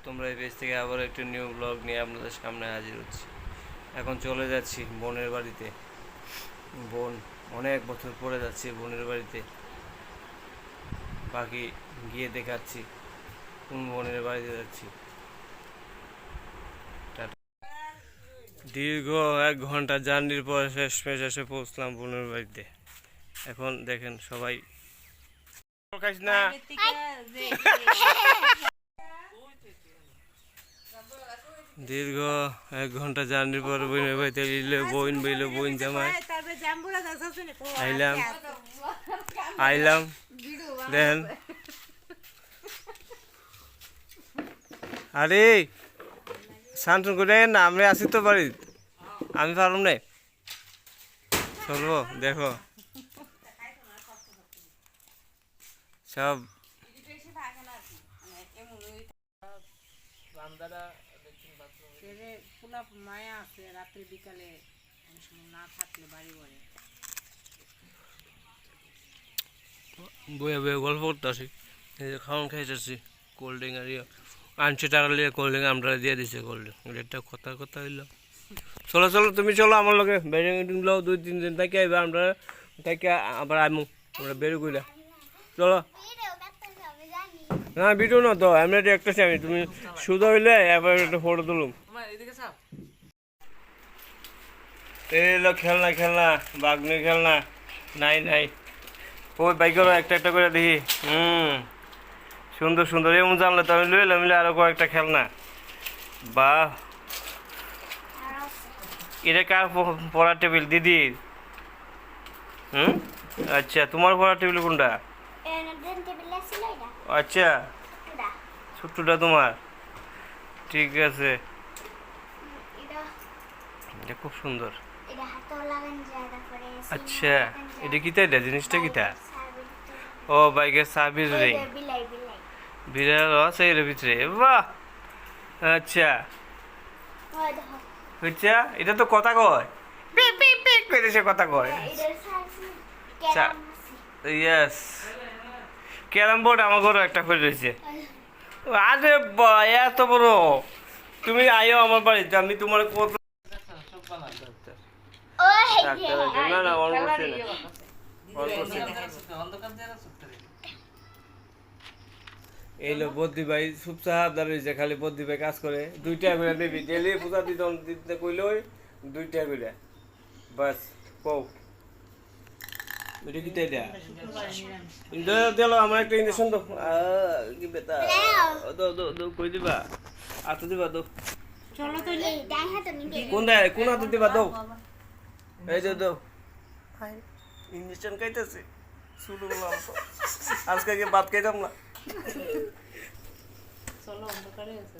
তোমরা এই পেজ থেকে আবার একটা নিউ ব্লগ নিয়ে আপনাদের সামনে হাজির হচ্ছি। এখন চলে যাচ্ছি বোনের বাড়িতে। বোন অনেক বছর পরে যাচ্ছি বোনের বাড়িতে। বাকি গিয়ে দেখাচ্ছি কোন বোনের বাড়িতে যাচ্ছি। দীর্ঘ 1 ঘন্টা জার্নির পর শেষমেশ এসে পৌঁছলাম বোনের বাড়িতে। এখন দেখেন সবাই খাইস না। দীর্ঘ 1 ঘন্টা জার্নির পর বোনের বাড়িতে বোন বইল বোন জামাই আইলাম আইলাম দেখেন। আরে শান্তন করে না, আমি আসি তো বাড়ি, আমি পারলাম না। চলবো দেখো সব বইয়া বইয়া গল্প করতে আসি। এই যে খাওয়ান খাইতেছি কোল্ড ড্রিঙ্ক আর আনছে টাকা নিয়ে কোল্ড ড্রিঙ্ক আমরা দিয়ে দিচ্ছে কোল্ড ড্রিঙ্ক। এটা কথা কথা হইল। চলো চলো তুমি চলো আমার লগে বেরিয়ে লাও, 2-3 দিন থাকি আইবা আমরা, থাকি আবার আমু আমরা বেরো কইলা। চলো না ভিডিও না তো আমরা একটা আমি তুমি সুদা হইলে এবার একটা ফটো তুলুম। এলো খেলনা খেলনা বাগনি খেলনা নাই নাই ওই বাইকেরও একটা একটা করে দেখি। সুন্দর সুন্দর এমন জানলে তো আমি লইলাম মিলে আরো কয়েকটা খেলনা। বাহ, এটা কার পড়ার টেবিল? দিদির? আচ্ছা তোমার পড়ার টেবিল কোনটা? আচ্ছা ছোট্টটা তোমার, ঠিক আছে। এটা খুব সুন্দর। আচ্ছা এটা কিতা? এটা জিনিসটা কিতা? ও বাইকের সার্ভিস রিং, বিড়াল আছে এর ভিতরে। বাহ আচ্ছা আচ্ছা, এটা তো কথা কয়, পিক পিক পিক করে সে কথা কয়। ইয়েস, ক্যারাম বোর্ড আমার ঘরে একটা করে রয়েছে। আরে বা এত বড়! তুমি আইও আমার বাড়িতে, আমি তোমার কত না না অন করছি না। এই লো বদ্দি ভাই চুপচাপ দাঁড়িয়েছে, খালি বদ্দি ভাই কাজ করে। 2 টাকা করে দিবি ডেলি পূজা দিতে কইল 2 টাকা করে বাস। কও এটা কি তাই দিল আমার একটা ইঞ্জেকশন দাও। কি বেতা দো দো দো কই দিবা? আতো দিবা দো। চলো তো কোন দেয় কোন আতো দিবা দো। এই দো দো ইঞ্জেকশন খাইতেছে শুরু করলাম আজকে ভাত খাইতাম না। চলো অন্ধকারে আছে।